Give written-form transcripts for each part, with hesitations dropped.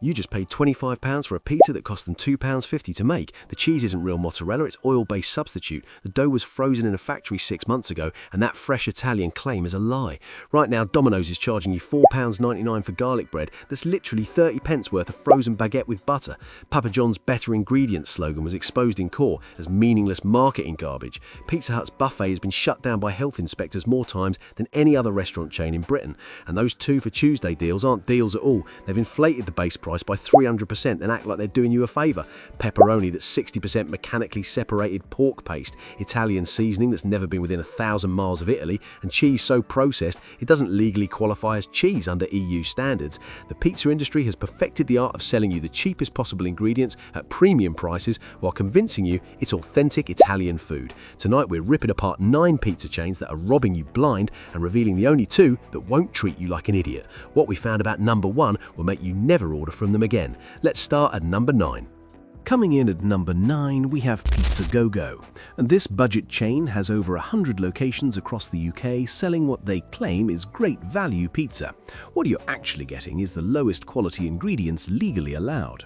You just paid £25 for a pizza that cost them £2.50 to make. The cheese isn't real mozzarella, it's oil-based substitute. The dough was frozen in a factory 6 months ago, and that fresh Italian claim is a lie. Right now, Domino's is charging you £4.99 for garlic bread that's literally 30 pence worth of frozen baguette with butter. Papa John's better ingredients slogan was exposed in court as meaningless marketing garbage. Pizza Hut's buffet has been shut down by health inspectors more times than any other restaurant chain in Britain. And those 2 for Tuesday deals aren't deals at all. They've inflated the base price by 300% and act like they're doing you a favour. Pepperoni that's 60% mechanically separated pork paste, Italian seasoning that's never been within 1,000 miles of Italy, and cheese so processed it doesn't legally qualify as cheese under EU standards. The pizza industry has perfected the art of selling you the cheapest possible ingredients at premium prices while convincing you it's authentic Italian food. Tonight we're ripping apart 9 pizza chains that are robbing you blind and revealing the only 2 that won't treat you like an idiot. What we found about number 1 will make you never order from them again. Let's start at number 9. Coming in at number 9, we have Pizza Go-Go. And this budget chain has over 100 locations across the UK selling what they claim is great value pizza. What you're actually getting is the lowest quality ingredients legally allowed.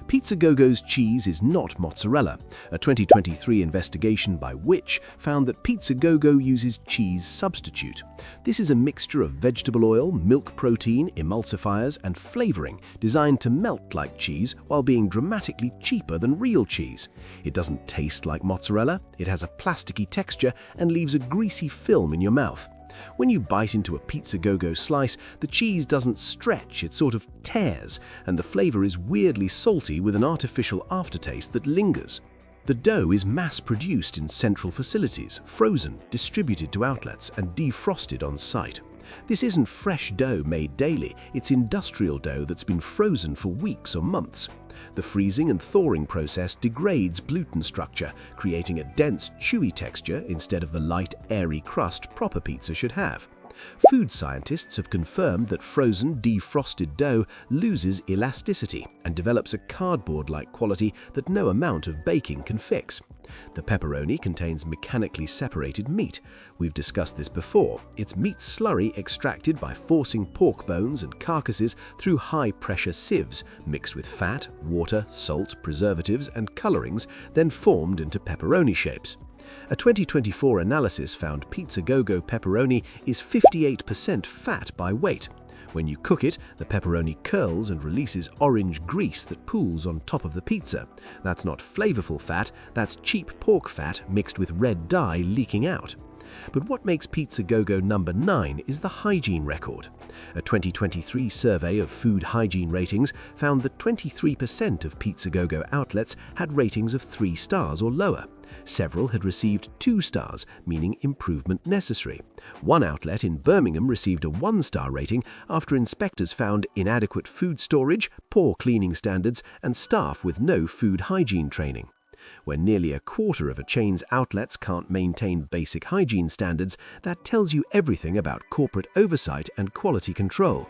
Pizza Go-Go's cheese is not mozzarella. A 2023 investigation by Which found that Pizza Go-Go uses cheese substitute. This is a mixture of vegetable oil, milk protein, emulsifiers, and flavoring designed to melt like cheese while being dramatically cheaper than real cheese. It doesn't taste like mozzarella, it has a plasticky texture and leaves a greasy film in your mouth. When you bite into a Pizza Go-Go slice, the cheese doesn't stretch, it sort of tears, and the flavor is weirdly salty with an artificial aftertaste that lingers. The dough is mass-produced in central facilities, frozen, distributed to outlets, and defrosted on site. This isn't fresh dough made daily, it's industrial dough that's been frozen for weeks or months. The freezing and thawing process degrades gluten structure, creating a dense, chewy texture instead of the light, airy crust proper pizza should have. Food scientists have confirmed that frozen, defrosted dough loses elasticity and develops a cardboard-like quality that no amount of baking can fix. The pepperoni contains mechanically separated meat. We've discussed this before. It's meat slurry extracted by forcing pork bones and carcasses through high-pressure sieves, mixed with fat, water, salt, preservatives, and colorings, then formed into pepperoni shapes. A 2024 analysis found Pizza Go-Go pepperoni is 58% fat by weight. When you cook it, the pepperoni curls and releases orange grease that pools on top of the pizza. That's not flavorful fat, that's cheap pork fat mixed with red dye leaking out. But what makes Pizza Go-Go number 9 is the hygiene record. A 2023 survey of food hygiene ratings found that 23% of Pizza Go-Go outlets had ratings of 3 stars or lower. Several had received 2 stars, meaning improvement necessary. One outlet in Birmingham received a 1-star rating after inspectors found inadequate food storage, poor cleaning standards, and staff with no food hygiene training. When nearly a quarter of a chain's outlets can't maintain basic hygiene standards, that tells you everything about corporate oversight and quality control.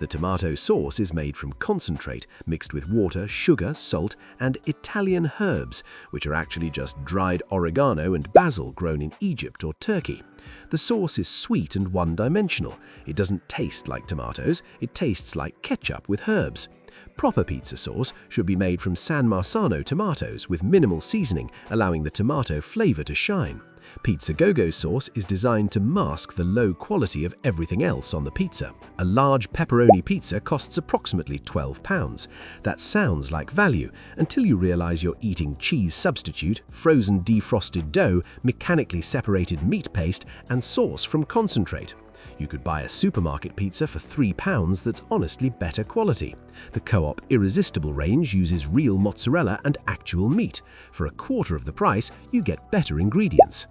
The tomato sauce is made from concentrate mixed with water, sugar, salt, and Italian herbs, which are actually just dried oregano and basil grown in Egypt or Turkey. The sauce is sweet and one-dimensional. It doesn't taste like tomatoes, it tastes like ketchup with herbs. Proper pizza sauce should be made from San Marzano tomatoes with minimal seasoning, allowing the tomato flavor to shine. Pizza Go-Go sauce is designed to mask the low quality of everything else on the pizza. A large pepperoni pizza costs approximately £12. That sounds like value until you realize you're eating cheese substitute, frozen defrosted dough, mechanically separated meat paste, and sauce from concentrate. You could buy a supermarket pizza for £3 that's honestly better quality. The Co-op Irresistible range uses real mozzarella and actual meat. For a quarter of the price, you get better ingredients.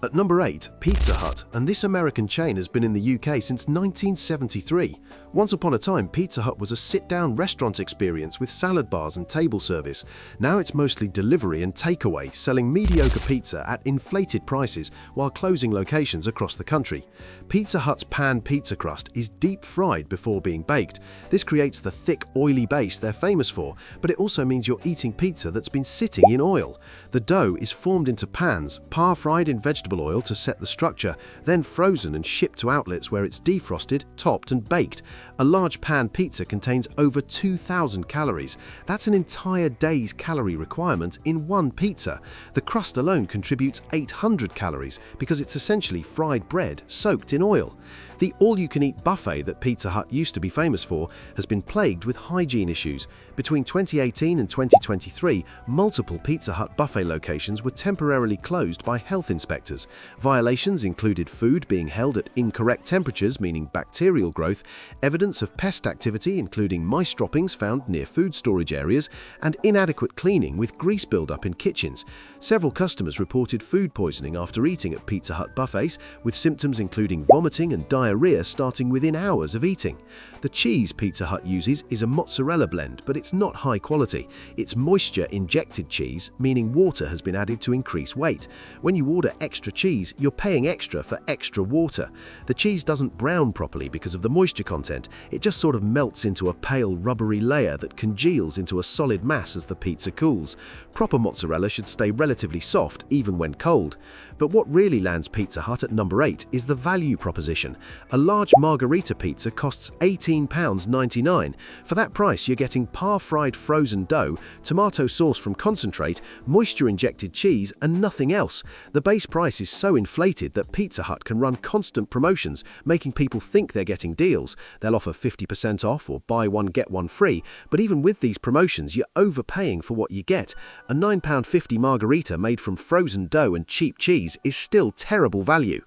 At number 8, Pizza Hut, and this American chain has been in the UK since 1973. Once upon a time, Pizza Hut was a sit-down restaurant experience with salad bars and table service. Now it's mostly delivery and takeaway, selling mediocre pizza at inflated prices while closing locations across the country. Pizza Hut's pan pizza crust is deep-fried before being baked. This creates the thick, oily base they're famous for, but it also means you're eating pizza that's been sitting in oil. The dough is formed into pans, par-fried in vegetable vegetable oil to set the structure, then frozen and shipped to outlets where it's defrosted, topped and baked. A large pan pizza contains over 2,000 calories. That's an entire day's calorie requirement in one pizza. The crust alone contributes 800 calories because it's essentially fried bread soaked in oil. The all-you-can-eat buffet that Pizza Hut used to be famous for has been plagued with hygiene issues. Between 2018 and 2023, multiple Pizza Hut buffet locations were temporarily closed by health inspectors. Violations included food being held at incorrect temperatures, meaning bacterial growth, evidence of pest activity, including mice droppings found near food storage areas, and inadequate cleaning with grease buildup in kitchens. Several customers reported food poisoning after eating at Pizza Hut buffets, with symptoms including vomiting and diarrhea starting within hours of eating. The cheese Pizza Hut uses is a mozzarella blend, but it's not high quality. It's moisture-injected cheese, meaning water has been added to increase weight. When you order extra cheese, you're paying extra for extra water. The cheese doesn't brown properly because of the moisture content. It just sort of melts into a pale, rubbery layer that congeals into a solid mass as the pizza cools. Proper mozzarella should stay relatively soft, even when cold. But what really lands Pizza Hut at number 8 is the value proposition. A large margarita pizza costs £18.99. For that price, you're getting par-fried frozen dough, tomato sauce from concentrate, moisture-injected cheese, and nothing else. The base price is so inflated that Pizza Hut can run constant promotions, making people think they're getting deals. They'll offer 50% off or buy one get one free, but even with these promotions, you're overpaying for what you get. A £9.50 margarita made from frozen dough and cheap cheese is still terrible value.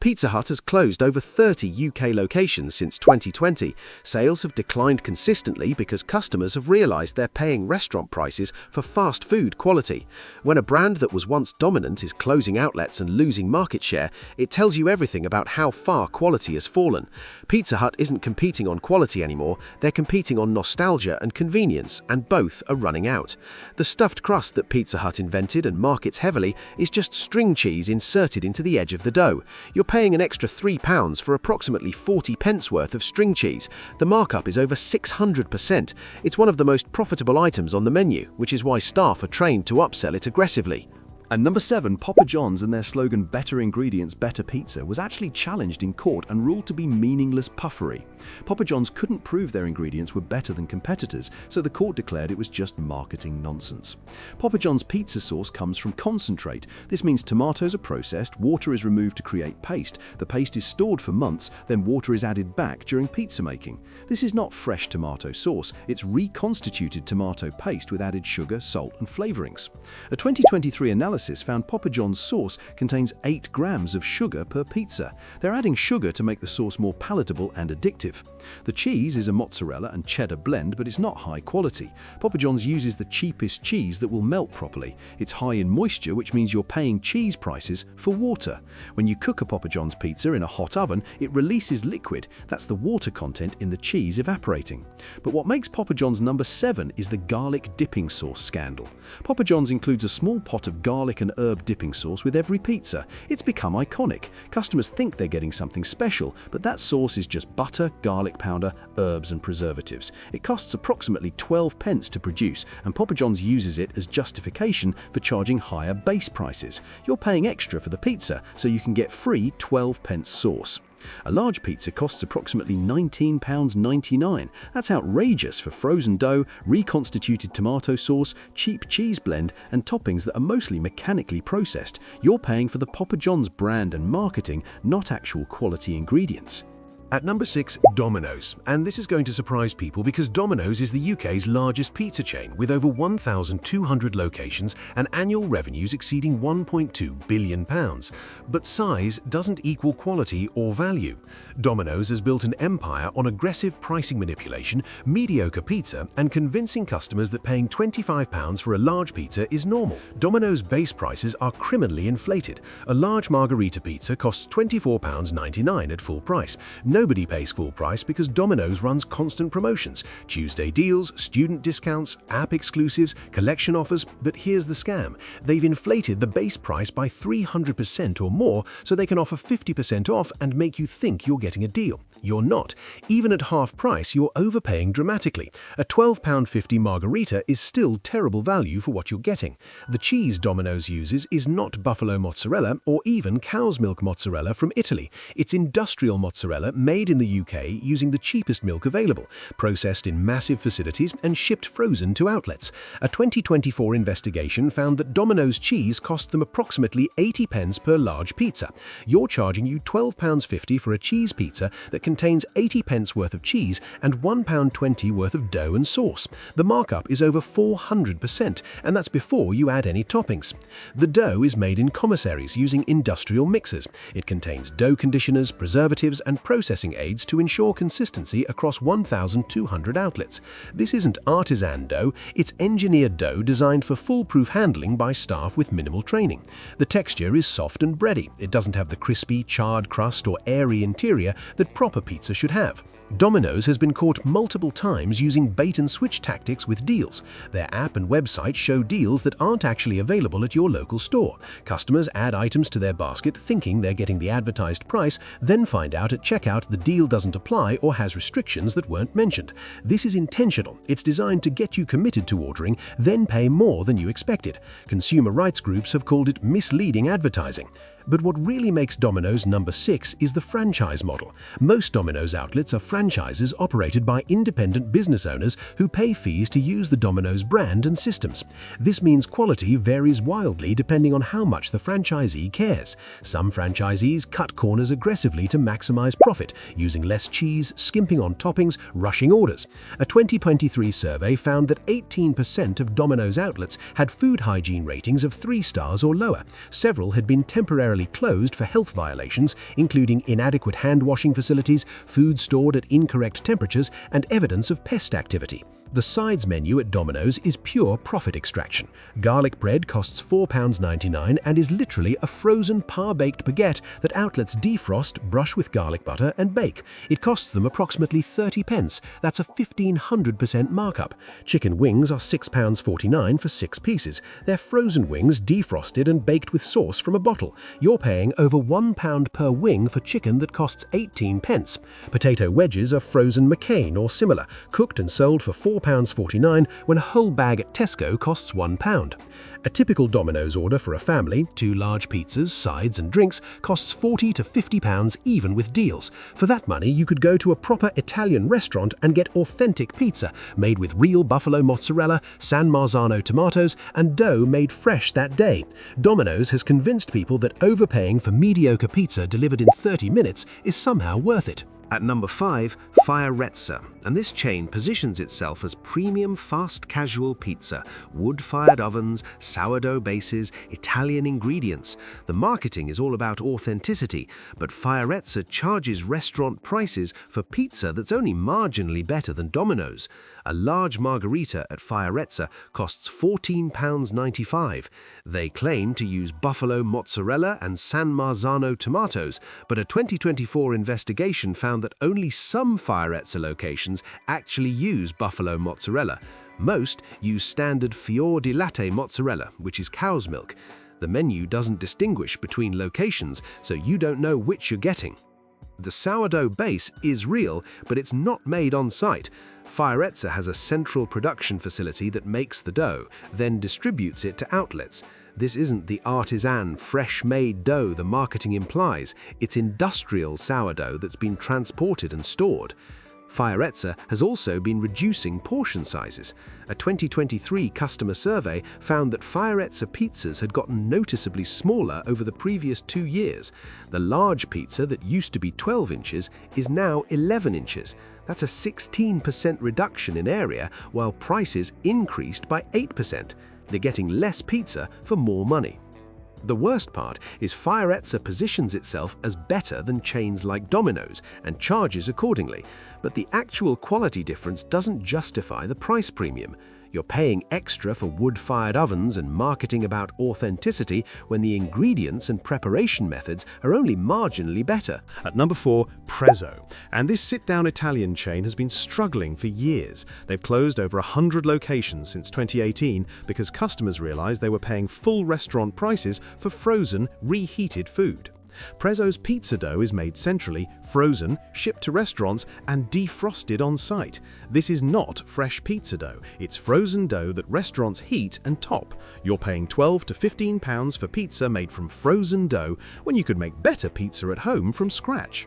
Pizza Hut has closed over 30 UK locations since 2020. Sales have declined consistently because customers have realised they're paying restaurant prices for fast food quality. When a brand that was once dominant is closing outlets and losing market share, it tells you everything about how far quality has fallen. Pizza Hut isn't competing on quality anymore, they're competing on nostalgia and convenience, and both are running out. The stuffed crust that Pizza Hut invented and markets heavily is just string cheese inserted into the edge of the dough. You're paying an extra £3 for approximately 40 pence worth of string cheese. The markup is over 600%. It's one of the most profitable items on the menu, which is why staff are trained to upsell it aggressively. And number 7, Papa John's and their slogan "Better Ingredients, Better Pizza" was actually challenged in court and ruled to be meaningless puffery. Papa John's couldn't prove their ingredients were better than competitors, so the court declared it was just marketing nonsense. Papa John's pizza sauce comes from concentrate. This means tomatoes are processed, water is removed to create paste, the paste is stored for months, then water is added back during pizza making. This is not fresh tomato sauce, it's reconstituted tomato paste with added sugar, salt and flavorings. A 2023 analysis found Papa John's sauce contains 8 grams of sugar per pizza. They're adding sugar to make the sauce more palatable and addictive. The cheese is a mozzarella and cheddar blend, but it's not high quality. Papa John's uses the cheapest cheese that will melt properly. It's high in moisture, which means you're paying cheese prices for water. When you cook a Papa John's pizza in a hot oven, it releases liquid. That's the water content in the cheese evaporating. But what makes Papa John's number 7 is the garlic dipping sauce scandal. Papa John's includes a small pot of garlic and herb dipping sauce with every pizza. It's become iconic. Customers think they're getting something special, but that sauce is just butter, garlic powder, herbs and preservatives. It costs approximately 12 pence to produce, and Papa John's uses it as justification for charging higher base prices. You're paying extra for the pizza, so you can get free 12 pence sauce. A large pizza costs approximately £19.99. That's outrageous for frozen dough, reconstituted tomato sauce, cheap cheese blend, and toppings that are mostly mechanically processed. You're paying for the Papa John's brand and marketing, not actual quality ingredients. At number 6, Domino's. And this is going to surprise people because Domino's is the UK's largest pizza chain with over 1,200 locations and annual revenues exceeding £1.2 billion. But size doesn't equal quality or value. Domino's has built an empire on aggressive pricing manipulation, mediocre pizza, and convincing customers that paying £25 for a large pizza is normal. Domino's base prices are criminally inflated. A large margarita pizza costs £24.99 at full price. Nobody pays full price because Domino's runs constant promotions, Tuesday deals, student discounts, app exclusives, collection offers, but here's the scam. They've inflated the base price by 300% or more so they can offer 50% off and make you think you're getting a deal. You're not. Even at half price, you're overpaying dramatically. A £12.50 margarita is still terrible value for what you're getting. The cheese Domino's uses is not buffalo mozzarella or even cow's milk mozzarella from Italy. It's industrial mozzarella made in the UK using the cheapest milk available, processed in massive facilities and shipped frozen to outlets. A 2024 investigation found that Domino's cheese cost them approximately 80 pence per large pizza. You're charging you £12.50 for a cheese pizza that contains 80 pence worth of cheese and £1.20 worth of dough and sauce. The markup is over 400%, and that's before you add any toppings. The dough is made in commissaries using industrial mixers. It contains dough conditioners, preservatives, and processing aids to ensure consistency across 1,200 outlets. This isn't artisan dough, it's engineered dough designed for foolproof handling by staff with minimal training. The texture is soft and bready. It doesn't have the crispy, charred crust or airy interior that proper pizza should have. Domino's has been caught multiple times using bait-and-switch tactics with deals. Their app and website show deals that aren't actually available at your local store. Customers add items to their basket thinking they're getting the advertised price, then find out at checkout the deal doesn't apply or has restrictions that weren't mentioned. This is intentional. It's designed to get you committed to ordering, then pay more than you expected. Consumer rights groups have called it misleading advertising. But what really makes Domino's number 6 is the franchise model. Most Domino's outlets are franchises operated by independent business owners who pay fees to use the Domino's brand and systems. This means quality varies wildly depending on how much the franchisee cares. Some franchisees cut corners aggressively to maximize profit, using less cheese, skimping on toppings, rushing orders. A 2023 survey found that 18% of Domino's outlets had food hygiene ratings of 3 stars or lower. Several had been temporarily closed for health violations, including inadequate hand washing facilities, food stored at incorrect temperatures, and evidence of pest activity. The sides menu at Domino's is pure profit extraction. Garlic bread costs £4.99 and is literally a frozen par-baked baguette that outlets defrost, brush with garlic butter, and bake. It costs them approximately 30 pence. That's a 1,500% markup. Chicken wings are £6.49 for 6 pieces. They're frozen wings defrosted and baked with sauce from a bottle. You're paying over £1 per wing for chicken that costs 18 pence. Potato wedges are frozen McCain or similar, cooked and sold for £4.49 when a whole bag at Tesco costs £1. A typical Domino's order for a family, 2 large pizzas, sides and drinks, costs £40 to £50 even with deals. For that money, you could go to a proper Italian restaurant and get authentic pizza made with real buffalo mozzarella, San Marzano tomatoes, and dough made fresh that day. Domino's has convinced people that overpaying for mediocre pizza delivered in 30 minutes is somehow worth it. At number 5, Fire-Rezza, and this chain positions itself as premium fast casual pizza, wood-fired ovens, sourdough bases, Italian ingredients. The marketing is all about authenticity, but Fire-Rezza charges restaurant prices for pizza that's only marginally better than Domino's. A large margarita at Fire-Rezza costs £14.95. They claim to use buffalo mozzarella and San Marzano tomatoes, but a 2024 investigation found that only some Fire-Rezza locations actually use buffalo mozzarella. Most use standard fior di latte mozzarella, which is cow's milk. The menu doesn't distinguish between locations, so you don't know which you're getting. The sourdough base is real, but it's not made on site. Fire-Rezza has a central production facility that makes the dough, then distributes it to outlets. This isn't the artisan, fresh-made dough the marketing implies. It's industrial sourdough that's been transported and stored. Fire-Rezza has also been reducing portion sizes. A 2023 customer survey found that Fire-Rezza pizzas had gotten noticeably smaller over the previous 2 years. The large pizza that used to be 12 inches is now 11 inches. That's a 16% reduction in area, while prices increased by 8%. They're getting less pizza for more money. The worst part is Fire-Rezza positions itself as better than chains like Domino's and charges accordingly, but the actual quality difference doesn't justify the price premium. You're paying extra for wood-fired ovens and marketing about authenticity when the ingredients and preparation methods are only marginally better. At number 4, Prezzo. And this sit-down Italian chain has been struggling for years. They've closed over 100 locations since 2018 because customers realized they were paying full restaurant prices for frozen, reheated food. Prezzo's pizza dough is made centrally, frozen, shipped to restaurants, and defrosted on site. This is not fresh pizza dough. It's frozen dough that restaurants heat and top. You're paying £12 to £15 for pizza made from frozen dough when you could make better pizza at home from scratch.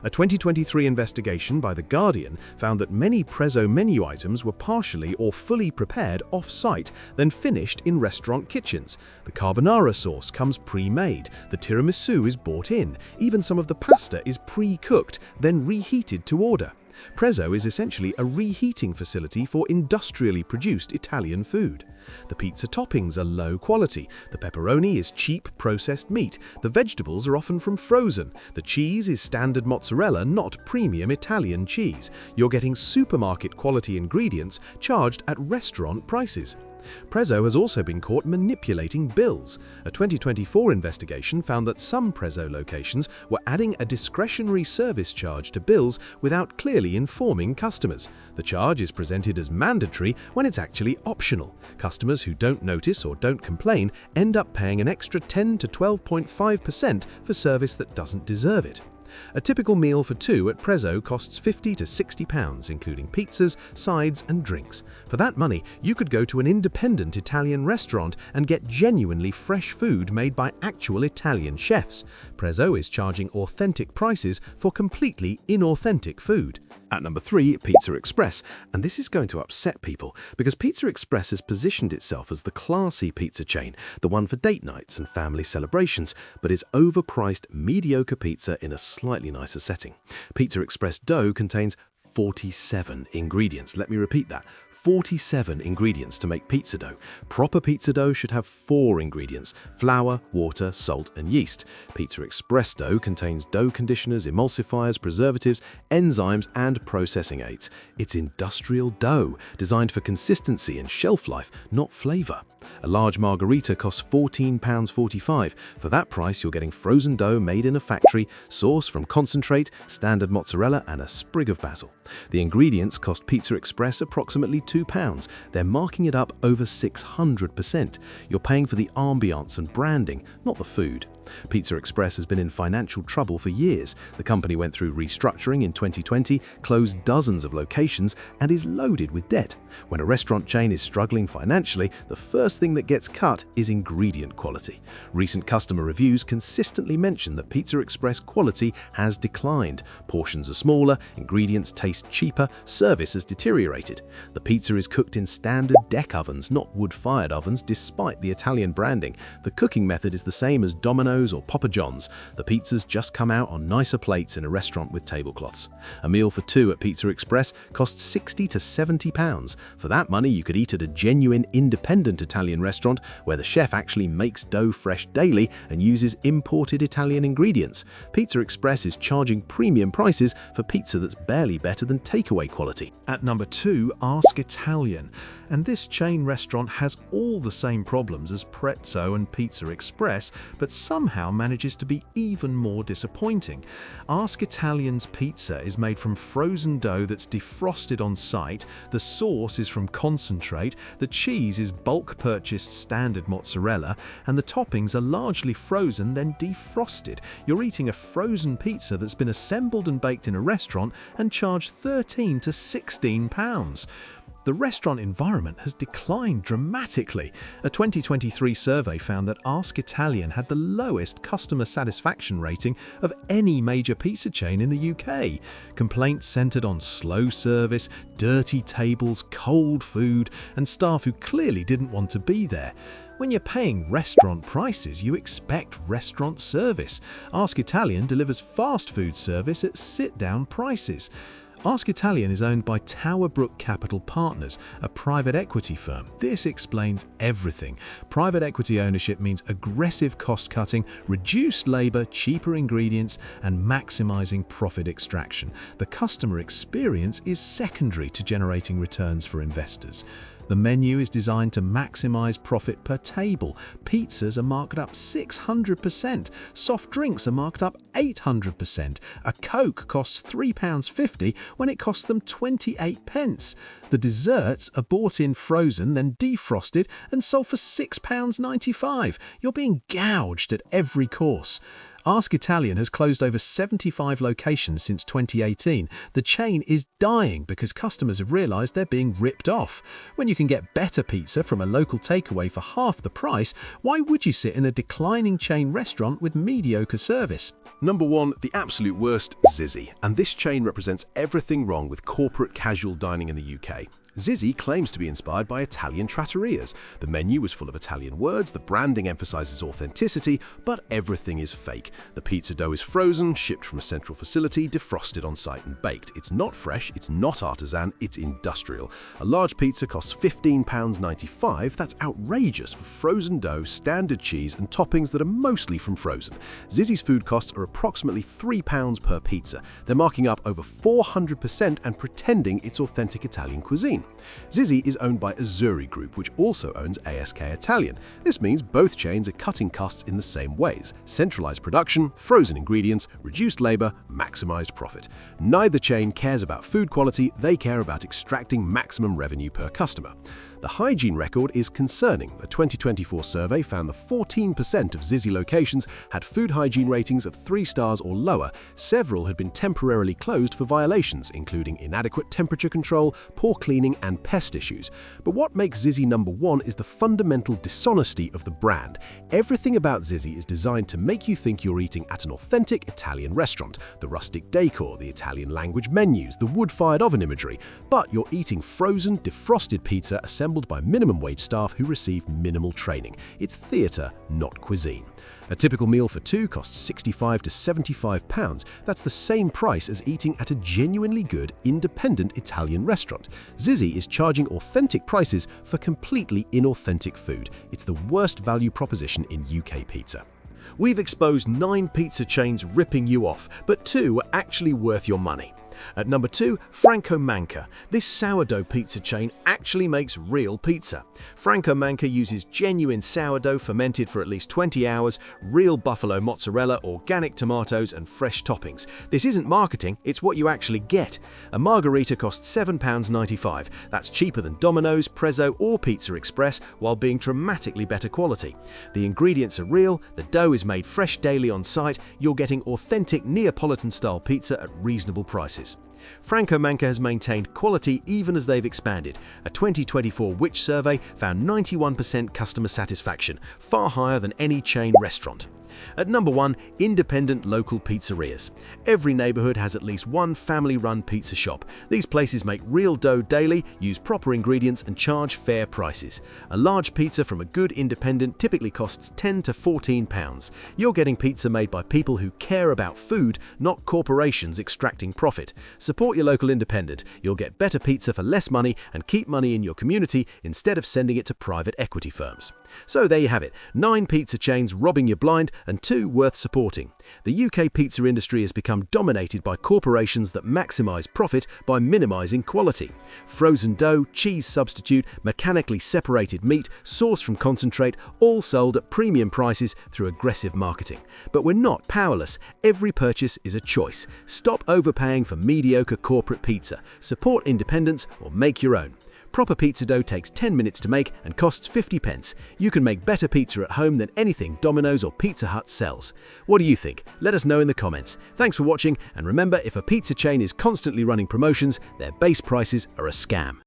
A 2023 investigation by The Guardian found that many Prezzo menu items were partially or fully prepared off-site, then finished in restaurant kitchens. The carbonara sauce comes pre-made, the tiramisu is bought in, even some of the pasta is pre-cooked, then reheated to order. Prezzo is essentially a reheating facility for industrially produced Italian food. The pizza toppings are low quality, the pepperoni is cheap processed meat, the vegetables are often from frozen, the cheese is standard mozzarella, not premium Italian cheese. You're getting supermarket quality ingredients charged at restaurant prices. Prezzo has also been caught manipulating bills. A 2024 investigation found that some Prezzo locations were adding a discretionary service charge to bills without clearly informing customers. The charge is presented as mandatory when it's actually optional. Customers who don't notice or don't complain end up paying an extra 10 to 12.5% for service that doesn't deserve it. A typical meal for two at Prezzo costs £50 to £60, including pizzas, sides and drinks. For that money, you could go to an independent Italian restaurant and get genuinely fresh food made by actual Italian chefs. Prezzo is charging authentic prices for completely inauthentic food. At number 3, Pizza Express, and this is going to upset people because Pizza Express has positioned itself as the classy pizza chain, the one for date nights and family celebrations, but is overpriced mediocre pizza in a slightly nicer setting. Pizza Express dough contains 47 ingredients. Let me repeat that. 47 ingredients to make pizza dough. Proper pizza dough should have 4 ingredients: flour, water, salt, and yeast. Pizza Express dough contains dough conditioners, emulsifiers, preservatives, enzymes, and processing aids. It's industrial dough, designed for consistency and shelf life, not flavor. A large margarita costs £14.45. For that price, you're getting frozen dough made in a factory, sauce from concentrate, standard mozzarella, and a sprig of basil. The ingredients cost Pizza Express approximately £2. They're marking it up over 600%. You're paying for the ambiance and branding, not the food. Pizza Express has been in financial trouble for years. The company went through restructuring in 2020, closed dozens of locations, and is loaded with debt. When a restaurant chain is struggling financially, the first thing that gets cut is ingredient quality. Recent customer reviews consistently mention that Pizza Express quality has declined. Portions are smaller, ingredients taste cheaper, service has deteriorated. The pizza is cooked in standard deck ovens, not wood-fired ovens, despite the Italian branding. The cooking method is the same as Domino's or Papa John's. The pizzas just come out on nicer plates in a restaurant with tablecloths. A meal for two at Pizza Express costs £60 to £70. For that money, you could eat at a genuine independent Italian restaurant where the chef actually makes dough fresh daily and uses imported Italian ingredients. Pizza Express is charging premium prices for pizza that's barely better than takeaway quality. At number 2, Ask Italian. And this chain restaurant has all the same problems as Prezzo and Pizza Express, but somehow manages to be even more disappointing. Ask Italian's pizza is made from frozen dough that's defrosted on site, the sauce is from concentrate, the cheese is bulk purchased standard mozzarella, and the toppings are largely frozen then defrosted. You're eating a frozen pizza that's been assembled and baked in a restaurant and charged £13 to £16. The restaurant environment has declined dramatically. A 2023 survey found that Ask Italian had the lowest customer satisfaction rating of any major pizza chain in the UK. Complaints centered on slow service, dirty tables, cold food, and staff who clearly didn't want to be there. When you're paying restaurant prices, you expect restaurant service. Ask Italian delivers fast food service at sit-down prices. Ask Italian is owned by Towerbrook Capital Partners, a private equity firm. This explains everything. Private equity ownership means aggressive cost-cutting, reduced labor, cheaper ingredients, and maximizing profit extraction. The customer experience is secondary to generating returns for investors. The menu is designed to maximize profit per table. Pizzas are marked up 600%. Soft drinks are marked up 800%. A Coke costs £3.50 when it costs them 28 pence. The desserts are bought in frozen, then defrosted and sold for £6.95. You're being gouged at every course. Ask Italian has closed over 75 locations since 2018. The chain is dying because customers have realized they're being ripped off. When you can get better pizza from a local takeaway for half the price, why would you sit in a declining chain restaurant with mediocre service? Number 1, the absolute worst, Zizzi. And this chain represents everything wrong with corporate casual dining in the UK. Zizzi claims to be inspired by Italian trattorias. The menu was full of Italian words, the branding emphasizes authenticity, but everything is fake. The pizza dough is frozen, shipped from a central facility, defrosted on site and baked. It's not fresh, it's not artisan, it's industrial. A large pizza costs £15.95. That's outrageous for frozen dough, standard cheese and toppings that are mostly from frozen. Zizzi's food costs are approximately £3 per pizza. They're marking up over 400% and pretending it's authentic Italian cuisine. Zizzi is owned by Azzurri Group, which also owns ASK Italian. This means both chains are cutting costs in the same ways: centralized production, frozen ingredients, reduced labor, maximized profit. Neither chain cares about food quality, they care about extracting maximum revenue per customer. The hygiene record is concerning. A 2024 survey found that 14% of Zizzi locations had food hygiene ratings of 3 stars or lower. Several had been temporarily closed for violations, including inadequate temperature control, poor cleaning, and pest issues. But what makes Zizzi number 1 is the fundamental dishonesty of the brand. Everything about Zizzi is designed to make you think you're eating at an authentic Italian restaurant. The rustic decor, the Italian language menus, the wood-fired oven imagery. But you're eating frozen, defrosted pizza assembled by minimum wage staff who receive minimal training. It's theatre, not cuisine. A typical meal for 2 costs £65 to £75. That's the same price as eating at a genuinely good, independent Italian restaurant. Zizzi is charging authentic prices for completely inauthentic food. It's the worst value proposition in UK pizza. We've exposed 9 pizza chains ripping you off, but 2 are actually worth your money. At number 2, Franco Manca. This sourdough pizza chain actually makes real pizza. Franco Manca uses genuine sourdough fermented for at least 20 hours, real buffalo mozzarella, organic tomatoes, and fresh toppings. This isn't marketing, it's what you actually get. A margherita costs £7.95. That's cheaper than Domino's, Prezzo, or Pizza Express, while being dramatically better quality. The ingredients are real, the dough is made fresh daily on site, you're getting authentic Neapolitan-style pizza at reasonable prices. Franco Manca has maintained quality even as they've expanded. A 2024 Which survey found 91% customer satisfaction, far higher than any chain restaurant. At number 1, independent local pizzerias. Every neighborhood has at least one family-run pizza shop. These places make real dough daily, use proper ingredients, and charge fair prices. A large pizza from a good independent typically costs £10 to £14. You're getting pizza made by people who care about food, not corporations extracting profit. Support your local independent. You'll get better pizza for less money and keep money in your community instead of sending it to private equity firms. So there you have it, 9 pizza chains robbing you blind and 2 worth supporting. The UK pizza industry has become dominated by corporations that maximize profit by minimizing quality. Frozen dough, cheese substitute, mechanically separated meat, sourced from concentrate, all sold at premium prices through aggressive marketing. But we're not powerless. Every purchase is a choice. Stop overpaying for mediocre corporate pizza. Support independence or make your own. Proper pizza dough takes 10 minutes to make and costs 50 pence. You can make better pizza at home than anything Domino's or Pizza Hut sells. What do you think? Let us know in the comments. Thanks for watching, and remember, if a pizza chain is constantly running promotions, their base prices are a scam.